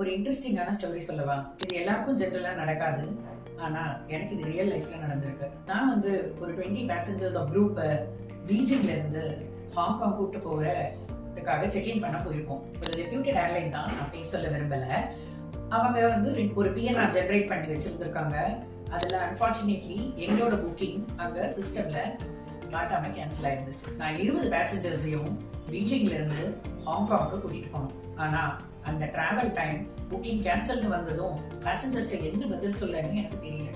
ஒரு இன்ட்ரெஸ்டிங்கான ஸ்டோரி சொல்லவா? இது எல்லாருக்கும் ஜெனரலா நடக்காது. ஆனா எனக்கு இது ரியல் லைஃப்ல நடந்திருக்கு. நான் ஒரு 20 பேசஞ்சர்ஸ் ஆஃப் குரூப் பீஜிங்ல இருந்து ஹாங்காங் கூட்டு போறதுக்காக செக்இன் பண்ண போயிருக்கோம். ஒரு ரெப்யூட்டட் ஏர்லைன் தான், நான் பேர் சொல்ல விரும்பல. அவங்க ஒரு பிஎன்ஆர் ஜெனரேட் பண்ணி வச்சிருந்திருக்காங்க. அதுல அன்பார்ச்சுனேட்லி எங்களோட புக்கிங் அங்க சிஸ்டம்ல காட்டாம கேன்சல் ஆயிருந்துச்சு. நான் 20 பேசஞ்சர்ஸையும் பீஜிங்ல இருந்து ஹாங்காங்க்கு கூட்டிட்டு போனோம். ஆனா அந்த டிராவல் டைம் புக்கிங் கேன்சல்னு வந்ததும் பேசஞ்சர்ஸ்ட என்ன பதில் சொல்லன்னு எனக்கு தெரியல.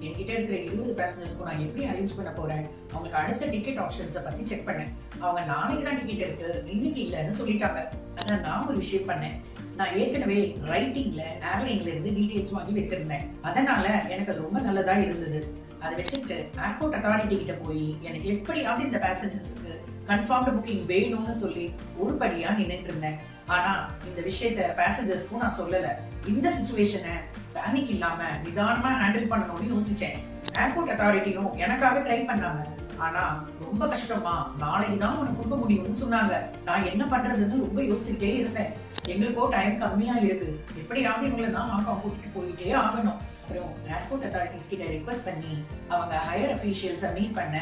என்கிட்ட இருக்கிற 20 பேசஞ்சர்ஸ்க்கு நான் எப்படி அரேஞ்ச் பண்ண போறேன்? அவங்களுக்கு அடுத்த டிக்கெட் ஆப்ஷன்ஸை பத்தி செக் பண்ணேன். அவங்க நாளைக்கு தான் டிக்கெட் இருக்கு, இன்னைக்கு இல்லைன்னு சொல்லிட்டாங்க. ஆனா நான் ஒரு விஷயம் பண்ணேன். நான் ஏற்கனவே ரைட்டிங்ல ஏர்லைன்ல இருந்து டீடைல்ஸ் வாங்கி வச்சிருந்தேன். அதனால எனக்கு அது ரொம்ப நல்லதா இருந்தது. அதை வச்சுட்டு ஏர்போர்ட் அத்தாரிட்டி கிட்ட போய் எனக்கு எப்படியாவது இந்த பேசஞ்சர்ஸ்க்கு கன்ஃபார்ம்டு புக்கிங் வேணும்னு சொல்லி ஒரு படியா நின்றுட்டு இருந்தேன். ஆனா இந்த விஷயத்த பேசஞ்சர்ஸ்க்கும் நான் சொல்லல. இந்த சிச்சுவேஷனை பேனிக் இல்லாம நிதானமா ஹேண்டில் பண்ணணும்னு யோசிச்சேன். ஏர்போர்ட் அத்தாரிட்டியும் எனக்காக ட்ரை பண்ணாங்க. ஆனா ரொம்ப கஷ்டமா, நாளைக்கு தான் உனக்கு கொடுக்க முடியும்னு சொன்னாங்க. நான் என்ன பண்றதுன்னு ரொம்ப யோசிச்சுட்டே இருந்தேன். எங்களுக்கோ டைம் கம்மியா இருக்கு, எப்படியாவது இவங்களை நான் ஹாங்காங் கூட்டிட்டு போயிட்டே ஆகணும். அப்புறம் ஏர்போர்ட் அத்தாரிட்டிஸ் கிட்ட ரிக்வெஸ்ட் பண்ணி அவங்க ஹையர் அஃபீஷியல்ஸை மீட் பண்ண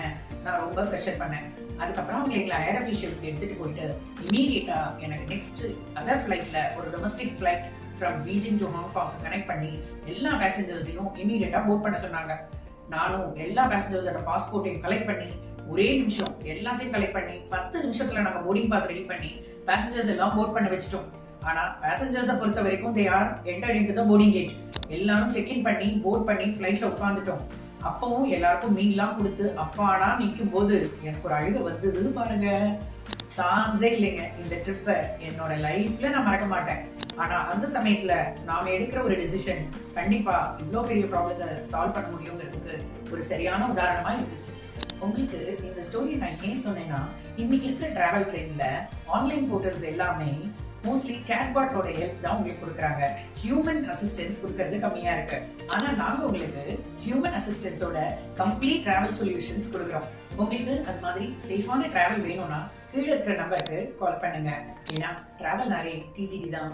நான் ரொம்ப ப்ரெஷர் பண்ணேன். அதுக்கப்புறம் அவங்க எங்களை ஹையர் அஃபீஷியல்ஸ்க்கு எடுத்துட்டு போயிட்டு இமீடியட்டா எனக்கு நெக்ஸ்ட் அதர் ஃபிளைட்ல ஒரு domestic flight from Beijing to Hong Kong connect பண்ணி எல்லா பேசஞ்சர்ஸையும் இமீடியட்டா போட் பண்ண சொன்னாங்க. நானும் எல்லா பேசஞ்சர்ஸோட பாஸ்போர்ட்டையும் கலெக்ட் பண்ணி ஒரே நிமிஷம் எல்லாத்தையும் கலெக்ட் பண்ணி 10 நிமிஷத்துல நாங்க போர்டிங் பாஸ் ரெடி பண்ணி பேசஞ்சர்ஸ் எல்லாம் போட் பண்ண வச்சிட்டோம். ஆனா பேசஞ்சர்ஸை பொறுத்த வரைக்கும் they are entered into the boarding gate. எல்லாரும் செக்இன் பண்ணி போர்ட் பண்ணி ஃபிளைட்ல உட்காந்துட்டோம். அப்பவும் எல்லாருக்கும் மீன்லாம் கொடுத்து அப்பாடா நிற்கும் போது எனக்கு ஒரு அழுக வந்தது பாருங்க. சான்ஸே இல்லைங்க. இந்த ட்ரிப்பை என்னோட லைஃப்ல நான் மறக்க மாட்டேன். ஆனா அந்த சமயத்துல நாம எடுக்கிற ஒரு டிசிஷன் கண்டிப்பா இவ்வளவு பெரிய ப்ராப்ளத்தை சால்வ் பண்ண முடியுங்கிறதுக்கு ஒரு சரியான உதாரணமா இருந்துச்சு. உங்களுக்கு இந்த ஸ்டோரி நான் ஏன் சொன்னேன்னா, இன்னைக்கு இருக்கிற டிராவல் ட்ரெண்ட்ல ஆன்லைன் போர்ட்டல்ஸ் எல்லாமே மோஸ்ட்லி சாட்பாட்டோட ஹெல்ப் தான் உங்களுக்கு கொடுக்குறாங்க. ஹியூமன் அசிஸ்டன்ஸ் கொடுக்கறது கம்மியா இருக்கு. ஆனா நாங்க உங்களுக்கு ஹியூமன் அசிஸ்டன்ஸோட கம்ப்ளீட் டிராவல் சொல்யூஷன்ஸ் கொடுக்குறோம். உங்களுக்கு அது மாதிரி சேஃபான டிராவல் வேணும்னா கீழே இருக்கிற நம்பருக்கு கால் பண்ணுங்க. ஏன்னா டிராவல்னாலே டிஜிடி தான்.